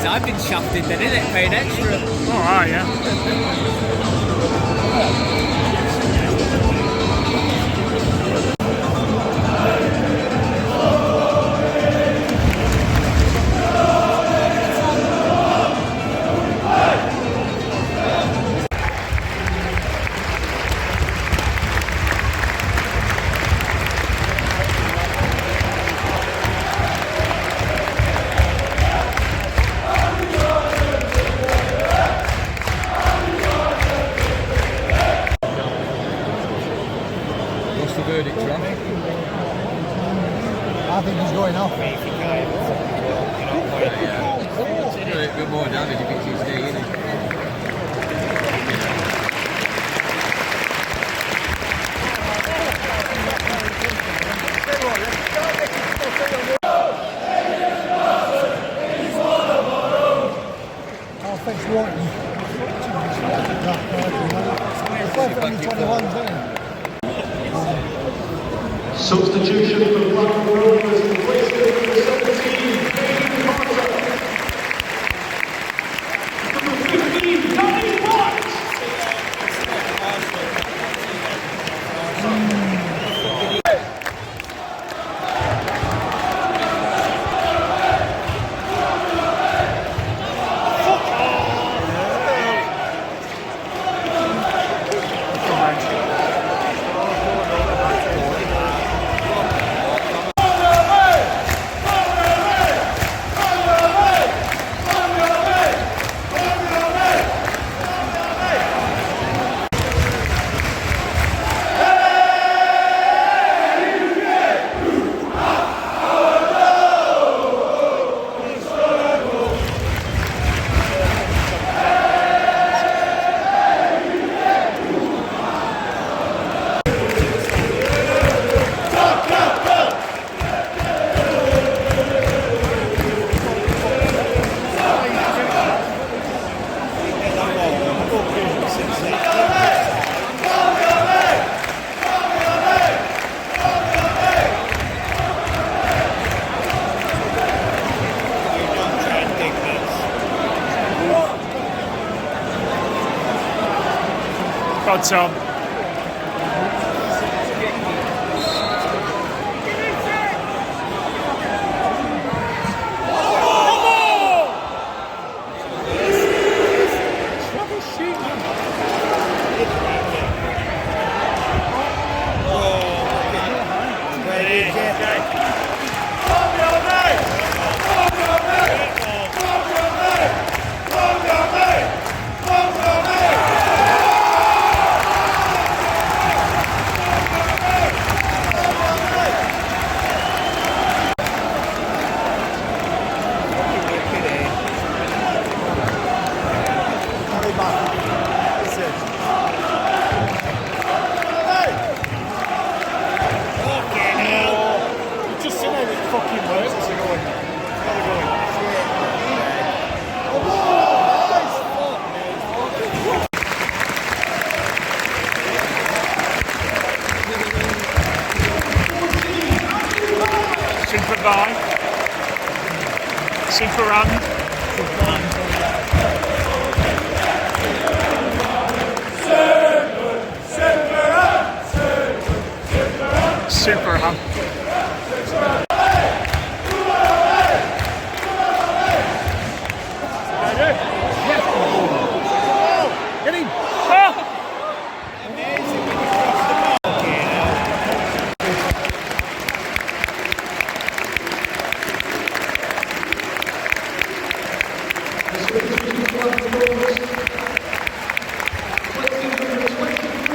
I've been shafted then, isn't it? Paying extra. Alright, yeah. Verdict, Ron? I think he's going off. A bit more damage if it's his day, isn't it? I'll fix Wharton. He's playing for under 21s, isn't he? Substitution for Blackburn Rovers in place of number 17, number 15, Danny White. God, Tom. Super by. Super run. Super run. Get him! Oh! Number 23,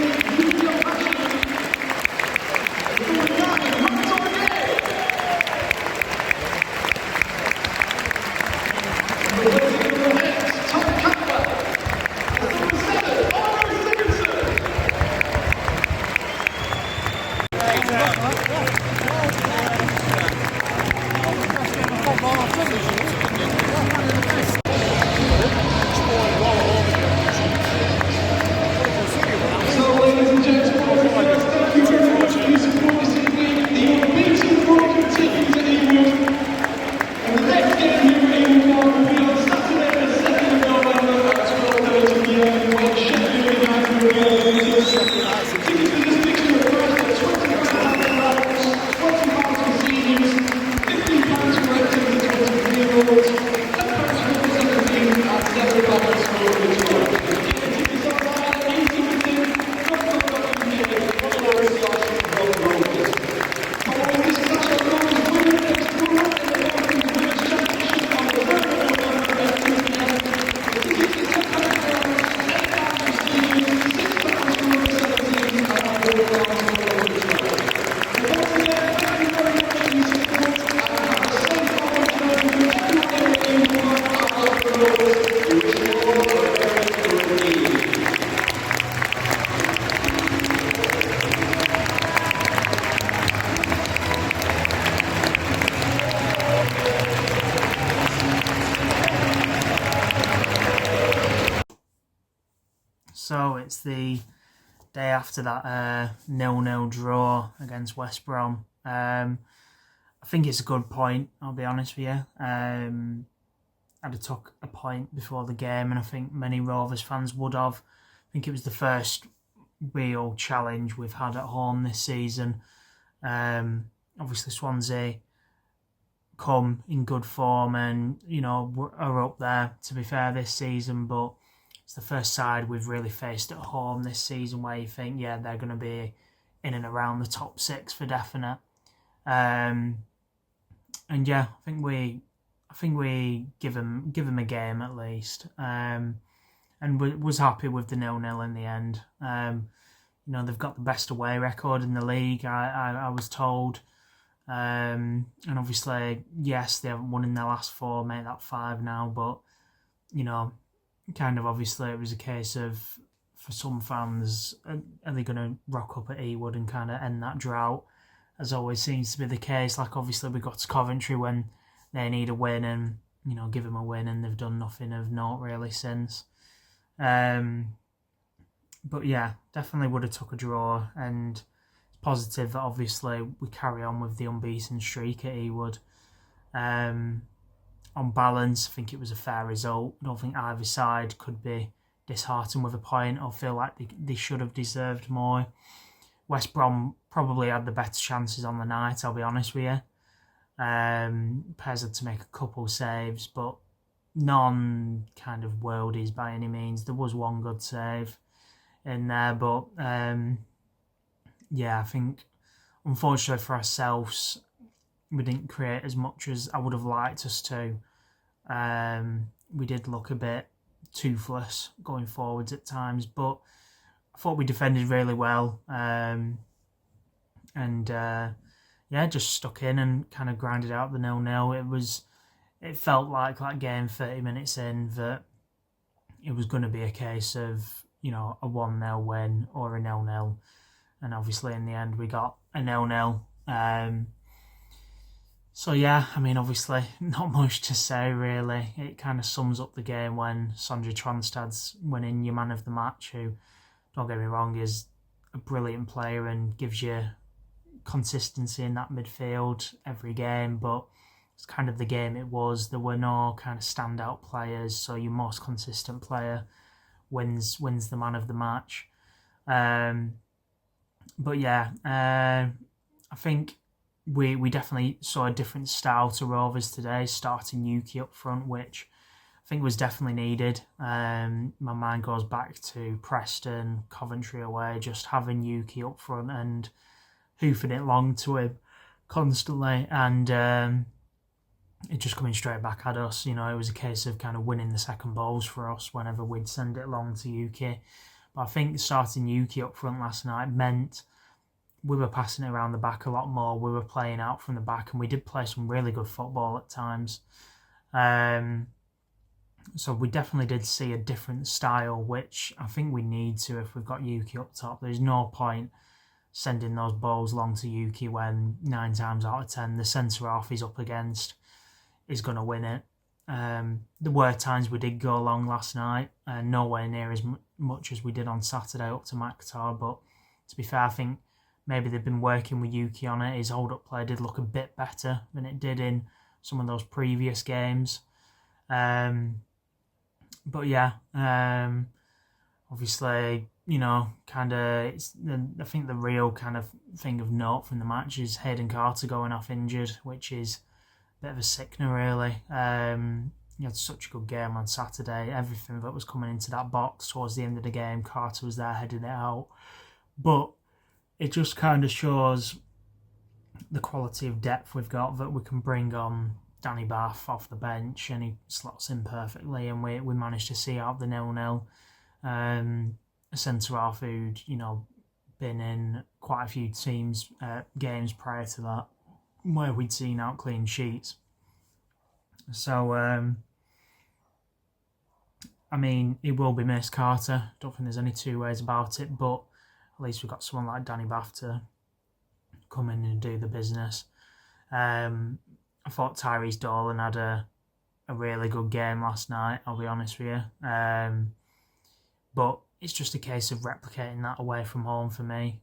It's the day after that 0-0 draw against West Brom. I think it's a good point, I'll be honest with you. I'd have took a point before the game, and I think many Rovers fans would have. I think it was the first real challenge we've had at home this season. Obviously Swansea come in good form and, are up there, to be fair, this season, but it's the first side we've really faced at home this season where you think, yeah, they're going to be in and around the top 6 for definite. And yeah, I think we give them a game at least. And was happy with the 0-0 in the end. They've got the best away record in the league, I was told. And obviously, yes, they haven't won in their last 4, make that 5 now, but, kind of obviously it was a case of, for some fans, are they going to rock up at Ewood and kind of end that drought, as always seems to be the case. Like, obviously we got to Coventry when they need a win and, give them a win, and they've done nothing of note really since. But yeah, definitely would have took a draw, and it's positive that obviously we carry on with the unbeaten streak at Ewood. On balance, I think it was a fair result. I don't think either side could be disheartened with a point or feel like they should have deserved more. West Brom probably had the better chances on the night, I'll be honest with you. Pairs had to make a couple saves, but none kind of worldies by any means. There was one good save in there, but yeah, I think unfortunately for ourselves, we didn't create as much as I would have liked us to. We did look a bit toothless going forwards at times, but I thought we defended really well. Yeah, just stuck in and kind of grinded out the 0-0. It felt like that game 30 minutes in that it was going to be a case of, a 1-0 win or a 0-0. And obviously in the end we got a 0-0. So yeah, I mean, obviously not much to say really. It kind of sums up the game when Sondre Tronstad's winning your man of the match, who, don't get me wrong, is a brilliant player and gives you consistency in that midfield every game, but it's kind of the game it was. There were no kind of standout players, so your most consistent player wins the man of the match. But yeah, I think we definitely saw a different style to Rovers today, starting Yuki up front, which I think was definitely needed. My mind goes back to Preston, Coventry away, just having Yuki up front and hoofing it long to him constantly, and it just coming straight back at us. It was a case of kind of winning the second balls for us whenever we'd send it long to Yuki. But I think starting Yuki up front last night meant we were passing it around the back a lot more. We were playing out from the back, and we did play some really good football at times. So we definitely did see a different style, which I think we need to if we've got Yuki up top. There's no point sending those balls long to Yuki when 9 times out of 10 the centre-half he's up against is going to win it. There were times we did go long last night, nowhere near as much as we did on Saturday up to Makatar, but to be fair, I think maybe they've been working with Yuki on it. His hold-up play did look a bit better than it did in some of those previous games. But yeah, obviously, kind of, I think the real kind of thing of note from the match is Hayden Carter going off injured, which is a bit of a sickener, really. He had such a good game on Saturday. Everything that was coming into that box towards the end of the game, Carter was there heading it out. But it just kind of shows the quality of depth we've got, that we can bring on Danny Bath off the bench and he slots in perfectly, and we managed to see out the 0-0. A centre-half who'd, been in quite a few teams, games prior to that, where we'd seen out clean sheets. So, I mean, he will be missed, Carter. Don't think there's any two ways about it, but at least we've got someone like Danny Bath to come in and do the business. I thought Tyrese Dolan had a really good game last night, I'll be honest with you. But it's just a case of replicating that away from home for me.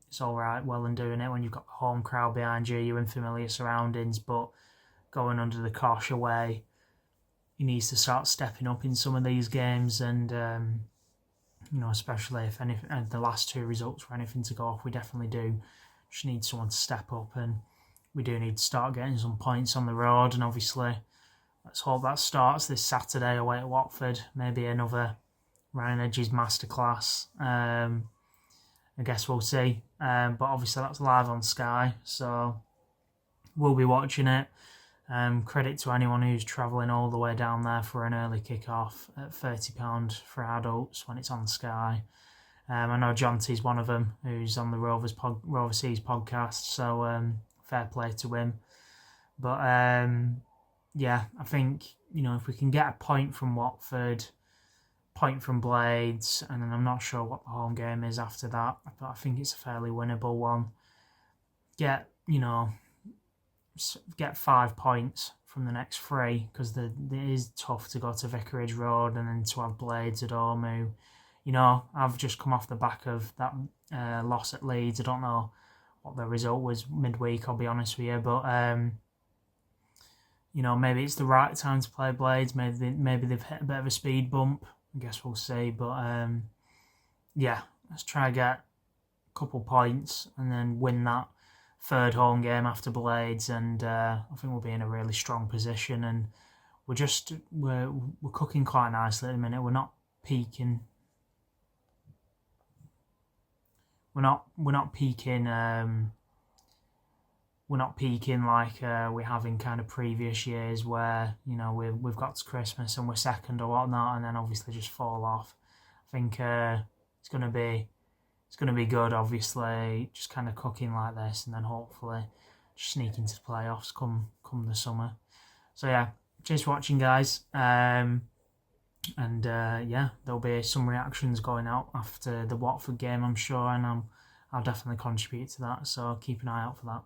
It's all right, well and doing it when you've got the home crowd behind you, you're in familiar surroundings, but going under the cosh away, he needs to start stepping up in some of these games, and especially if the last two results were anything to go off, we definitely do just need someone to step up, and we do need to start getting some points on the road. And obviously, let's hope that starts this Saturday away at Watford. Maybe another Ryan Edge's masterclass. I guess we'll see. But obviously that's live on Sky, so we'll be watching it. Credit to anyone who's travelling all the way down there for an early kick-off at £30 for adults when it's on Sky. I know Jonty's one of them who's on the Roverseas podcast, so fair play to him. But yeah, I think, if we can get a point from Watford, point from Blades, and then I'm not sure what the home game is after that, but I think it's a fairly winnable one. Get 5 points from the next 3, because it is tough to go to Vicarage Road and then to have Blades at home, who, I've just come off the back of that loss at Leeds. I don't know what the result was midweek, I'll be honest with you, but maybe it's the right time to play Blades. Maybe they've hit a bit of a speed bump. I guess we'll see. But yeah, let's try and get a couple points and then win that third home game after Blades, and I think we'll be in a really strong position. And we're cooking quite nicely at the minute. We're not peaking. We're not peaking. We're not peaking like we have in kind of previous years, where we've got to Christmas and we're second or whatnot, and then obviously just fall off. I think it's gonna be good. Obviously, just kind of cooking like this, and then hopefully just sneak into the playoffs come the summer. So yeah, cheers for watching, guys. And yeah, there'll be some reactions going out after the Watford game, I'm sure, and I'll definitely contribute to that. So keep an eye out for that.